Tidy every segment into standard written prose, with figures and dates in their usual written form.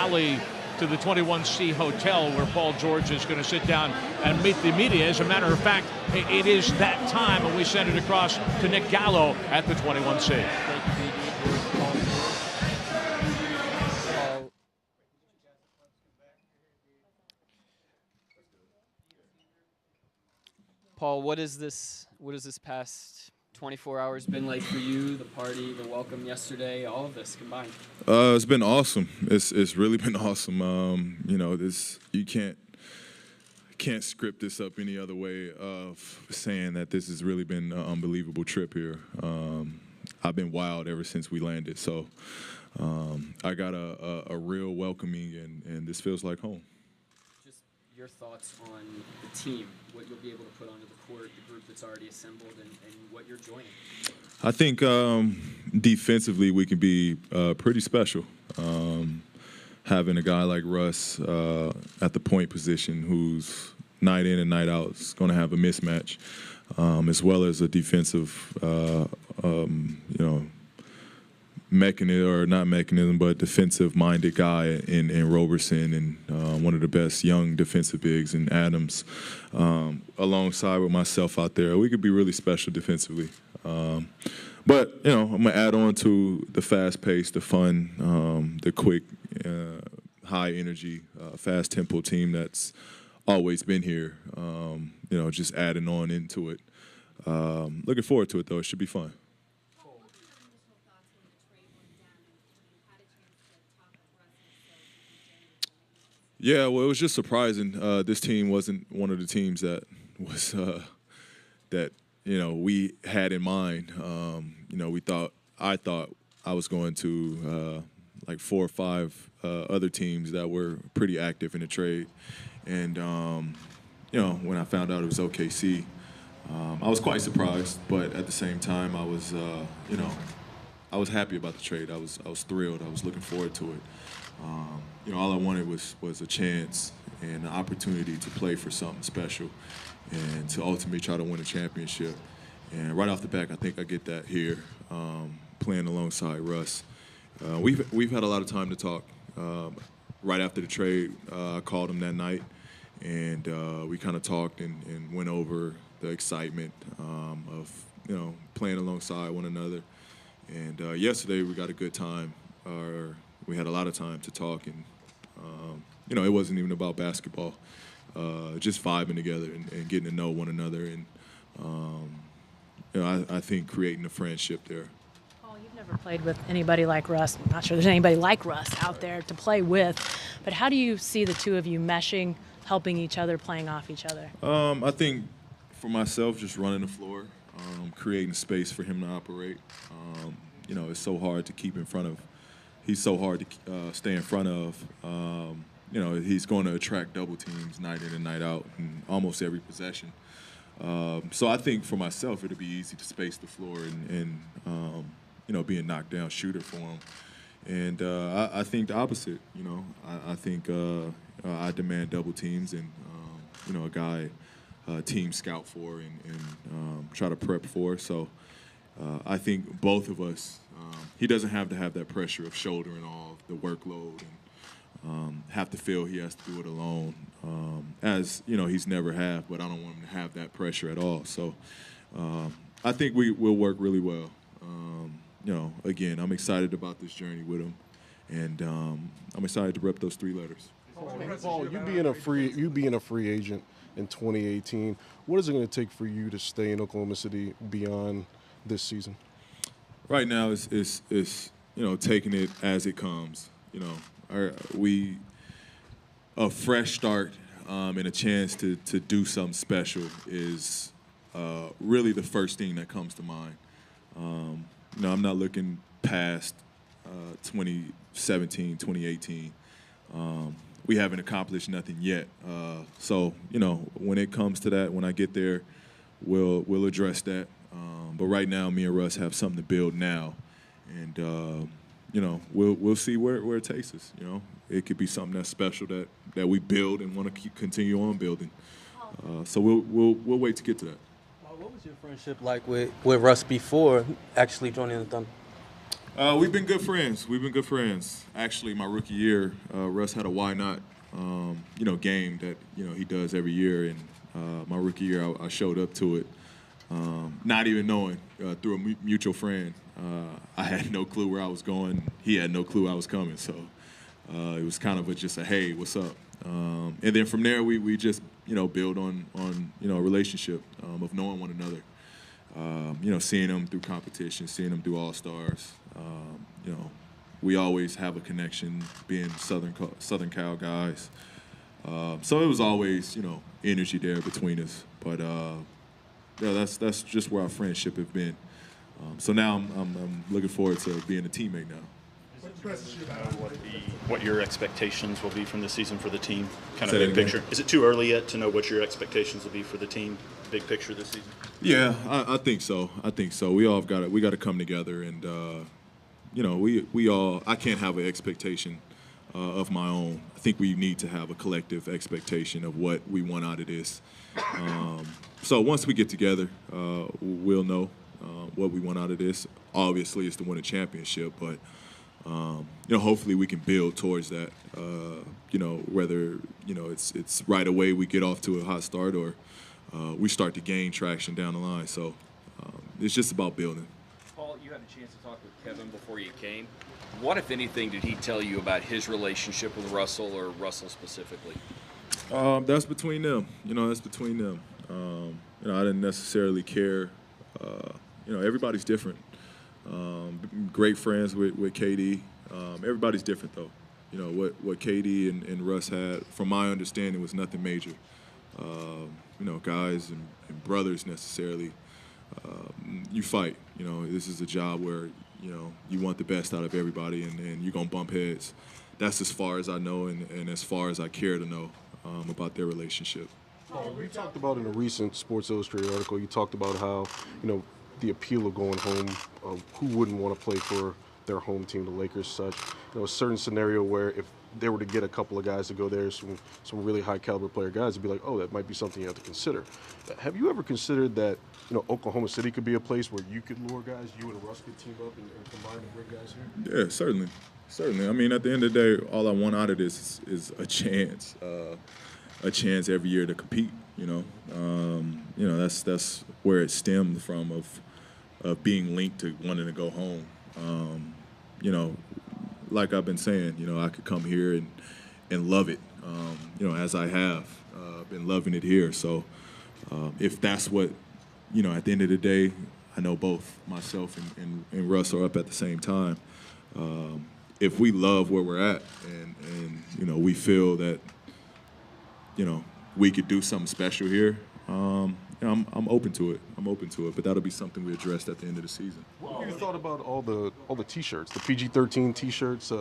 alley to the 21C Hotel, where Paul George is going to sit down and meet the media. As a matter of fact, it is that time, and we send it across to Nick Gallo at the 21C. Paul, what is this past 24 hours been like for you? The party, the welcome yesterday, all of this combined. It's been awesome. It's really been awesome. You can't script this up any other way of saying that this has really been an unbelievable trip here. I've been wild ever since we landed. So I got a real welcoming, and this feels like home. Just your thoughts on the team, what you'll be able to put onto the court, the group that's already assembled, and what you're joining. I think defensively we can be pretty special. Having a guy like Russ at the point position who's night in and night out is going to have a mismatch, as well as a defensive, defensive-minded guy in Roberson, and one of the best young defensive bigs in Adams, alongside with myself out there. We could be really special defensively. But I'm going to add on to the fast pace, the fun, the quick, high energy, fast tempo team that's always been here, just adding on into it. Looking forward to it, though. It should be fun. Yeah, well, it was just surprising. This team wasn't one of the teams that was we had in mind. I thought I was going to like 4 or 5 other teams that were pretty active in the trade, and when I found out it was OKC, I was quite surprised. But at the same time, I was I was happy about the trade. I was thrilled. I was looking forward to it. All I wanted was a chance and an opportunity to play for something special and to ultimately try to win a championship. And right off the bat, I think I get that here, playing alongside Russ. We've had a lot of time to talk. Right after the trade, I called him that night, and we kind of talked and went over the excitement of playing alongside one another. And yesterday we got a good time. We had a lot of time to talk, and it wasn't even about basketball. Just vibing together and getting to know one another, and I think creating a friendship there. Paul, you've never played with anybody like Russ. I'm not sure there's anybody like Russ out there to play with, but how do you see the two of you meshing, helping each other, playing off each other? I think for myself, just running the floor, creating space for him to operate. It's so hard to keep in front of. He's so hard to stay in front of. He's going to attract double teams night in and night out in almost every possession. So I think for myself, it'll be easy to space the floor and be a knockdown shooter for him. And I think the opposite. I think I demand double teams and a guy team scout for and try to prep for. So I think both of us. He doesn't have to have that pressure of shouldering all the workload and have to feel he has to do it alone, as he's never have. But I don't want him to have that pressure at all. So I think we'll work really well. Again, I'm excited about this journey with him, and I'm excited to rep those 3 letters. Paul, you being a free agent in 2018, what is it going to take for you to stay in Oklahoma City beyond this season? Right now, it's taking it as it comes. A fresh start and a chance to do something special is really the first thing that comes to mind. I'm not looking past 2017, 2018. We haven't accomplished nothing yet. So when it comes to that, when I get there, we'll address that. But right now, me and Russ have something to build now, and we'll see where it takes us. It could be something that's special that we build and want to continue on building. So we'll wait to get to that. What was your friendship like with Russ before actually joining the Thunder? We've been good friends. Actually, my rookie year, Russ had a why not, game that he does every year, and my rookie year, I showed up to it, not even knowing through a mutual friend. I had no clue where I was going. He had no clue I was coming, so it was kind of just a hey, what's up? And then from there, we just build on a relationship of knowing one another. Seeing them through competition, seeing them through All-Stars. We always have a connection being Southern Cal guys. So it was always, energy there between us. But that's just where our friendship has been. So now I'm looking forward to being a teammate now. What your expectations will be from the season for the team, kind Say of that big again. picture. Is it too early yet to know what your expectations will be for the team, big picture this season? Yeah, I think so. We all got to come together, and we all. I can't have an expectation of my own. I think we need to have a collective expectation of what we want out of this. So once we get together, we'll know what we want out of this. Obviously, it's to win a championship, but hopefully we can build towards that. Whether it's right away we get off to a hot start or we start to gain traction down the line. So it's just about building. Paul, you had a chance to talk with Kevin before you came. What, if anything, did he tell you about his relationship with Russell or Russell specifically? That's between them. That's between them. I didn't necessarily care. Everybody's different. Great friends with KD. Everybody's different, though. What KD and Russ had, from my understanding, was nothing major. Guys and brothers necessarily. You fight. This is a job where, you want the best out of everybody, and you're going to bump heads. That's as far as I know and as far as I care to know about their relationship. You talked about in a recent Sports Illustrated article, you talked about how, the appeal of going home, who wouldn't want to play for their home team, the Lakers, such. A certain scenario where if they were to get a couple of guys to go there, some really high caliber player guys, it'd be like, oh, that might be something you have to consider. Have you ever considered that, Oklahoma City could be a place where you could lure guys, you and Russ could team up and combine and bring guys here? Yeah, certainly. I mean, at the end of the day, all I want out of this is a chance every year to compete. That's where it stemmed from of being linked to wanting to go home. Like I've been saying, I could come here and love it. As I have been loving it here. So if that's what, at the end of the day, I know both myself and Russ are up at the same time. If we love where we're at and we feel that, we could do something special here, I'm open to it. But that'll be something we addressed at the end of the season. What have you thought about all the T-shirts, the PG-13 T-shirts,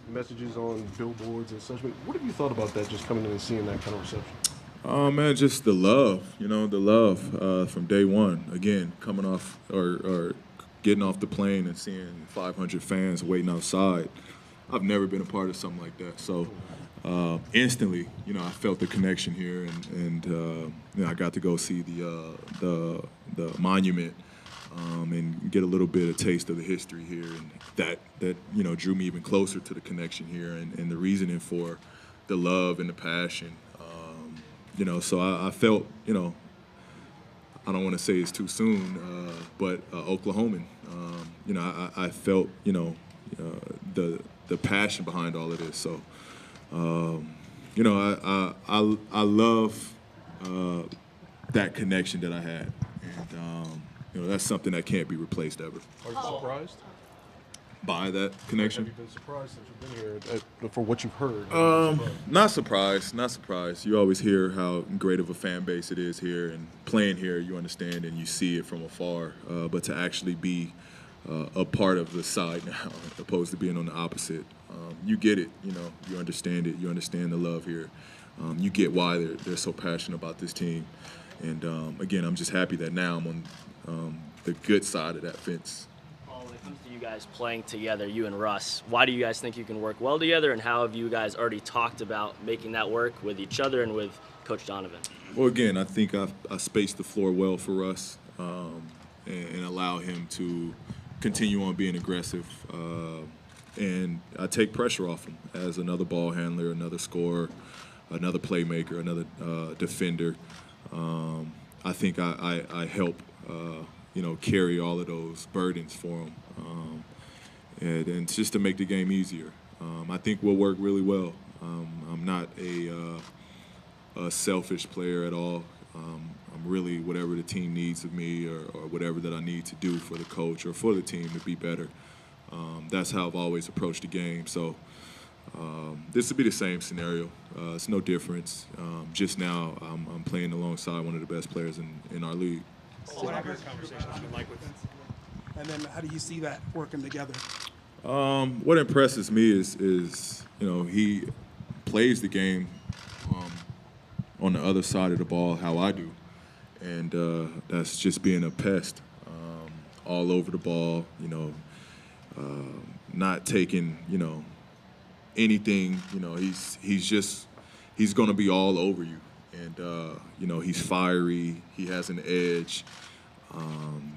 messages on billboards and such? What have you thought about that, just coming in and seeing that kind of reception? Oh, man, just the love, from day one. Again, coming off or getting off the plane and seeing 500 fans waiting outside. I've never been a part of something like that. So instantly, I felt the connection here, and I got to go see the monument and get a little bit of taste of the history here, and that drew me even closer to the connection here and the reasoning for the love and the passion. So I felt, I don't want to say it's too soon, but Oklahoman. I felt, the passion behind all of this. So, I love that connection that I had, and that's something that can't be replaced ever. Are you surprised? By that connection? Have you been surprised since you've been here for what you've heard? Not surprised. You always hear how great of a fan base it is here, and playing here, you understand and you see it from afar. But to actually be a part of the side now, opposed to being on the opposite, you get it. You understand it. You understand the love here. You get why they're so passionate about this team. And again, I'm just happy that now I'm on the good side of that fence. When it comes to you guys playing together, you and Russ, why do you guys think you can work well together, and how have you guys already talked about making that work with each other and with Coach Donovan? Well, again, I think I spaced the floor well for Russ and allow him to continue on being aggressive. And I take pressure off him as another ball handler, another scorer, another playmaker, another defender. I think I help, carry all of those burdens for him, and just to make the game easier. I think we'll work really well. I'm not a selfish player at all. I'm really whatever the team needs of me or whatever that I need to do for the coach or for the team to be better. That's how I've always approached the game. So this will be the same scenario. It's no difference. Just now I'm playing alongside one of the best players in our league. What have your conversations been like with him? And then how do you see that working together? What impresses me is he plays the game on the other side of the ball how I do, and that's just being a pest all over the ball. Not taking anything. He's going to be all over you, and he's fiery. He has an edge.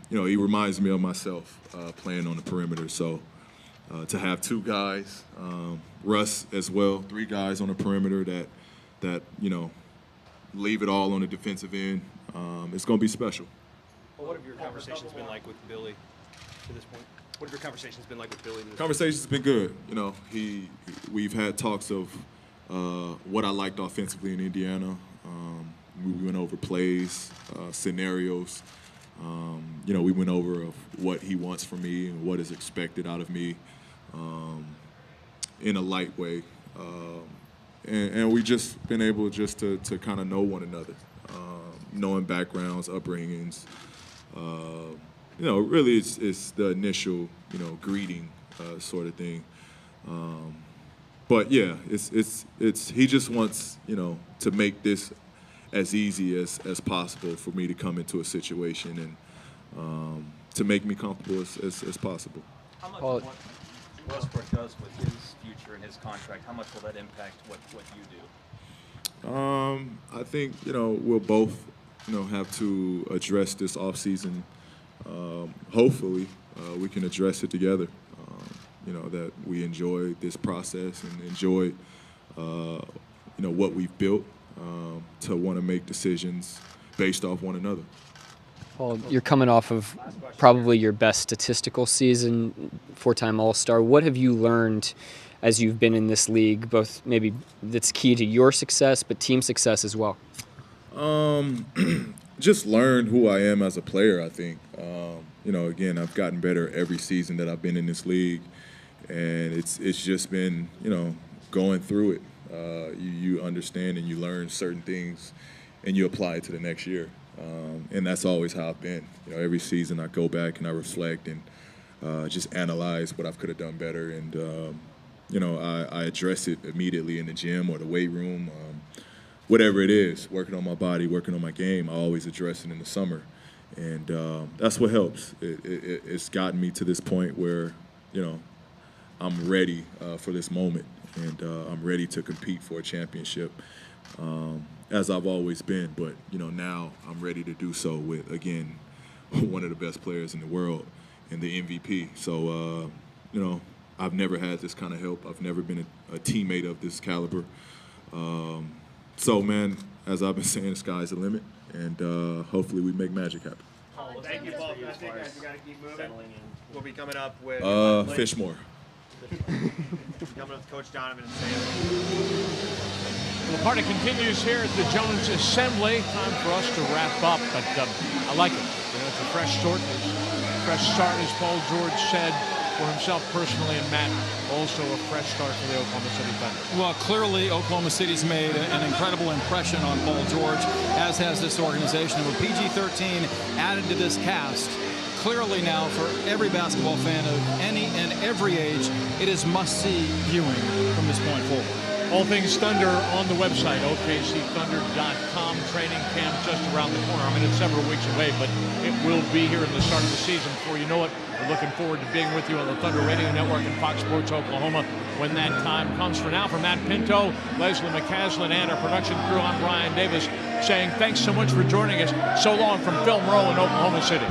He reminds me of myself playing on the perimeter. So to have two guys, Russ as well, three guys on the perimeter that leave it all on the defensive end, it's going to be special. Well, what have your conversations been like with Billy to this point? What have your conversations been like with Billy? Conversations been good. We've had talks of what I liked offensively in Indiana. We went over plays, scenarios. We went over of what he wants from me and what is expected out of me in a light way. And we just been able just to kind of know one another, knowing backgrounds, upbringings. Really it's the initial, greeting sort of thing. But yeah, it's he just wants, to make this as easy as possible for me to come into a situation and to make me comfortable as possible. How much what Westbrook does with his future and his contract, how much will that impact what you do? I think, we'll both, have to address this offseason. Hopefully, we can address it together. That we enjoy this process and enjoy, what we've built to want to make decisions based off one another. Paul, you're coming off of probably your best statistical season, four-time All-Star. What have you learned as you've been in this league, both maybe that's key to your success, but team success as well? Just learn who I am as a player, I think. Again, I've gotten better every season that I've been in this league, and it's just been, going through it. You understand and you learn certain things, and you apply it to the next year. And that's always how I've been. Every season I go back and I reflect and just analyze what I could have done better. And, I address it immediately in the gym or the weight room, whatever it is, working on my body, working on my game. I always address it in the summer. And that's what helps. It's gotten me to this point where, I'm ready for this moment. And I'm ready to compete for a championship. As I've always been, but now I'm ready to do so with, again, one of the best players in the world and the MVP. So, I've never had this kind of help. I've never been a teammate of this caliber. So, man, as I've been saying, the sky's the limit, and hopefully we make magic happen. Thank you, Paul. I think guys, we got to keep moving. We'll be coming up with Fishmore. Coming up with Coach Donovan and Sam. Well, the party continues here at the Jones Assembly. Time for us to wrap up, but I like it. It's a fresh start, as Paul George said, for himself personally, and Matt, also a fresh start for the Oklahoma City Thunder. Well, clearly Oklahoma City's made an incredible impression on Paul George, as has this organization. And with PG-13 added to this cast, clearly now for every basketball fan of any and every age, it is must-see viewing from this point forward. All things Thunder on the website, OKCThunder.com. Training camp just around the corner. I mean, it's several weeks away, but it will be here in the start of the season. Before you know it, we're looking forward to being with you on the Thunder Radio Network and Fox Sports Oklahoma when that time comes. For now, for Matt Pinto, Leslie McCaslin, and our production crew, I'm Brian Davis, saying thanks so much for joining us. So long from Film Row in Oklahoma City.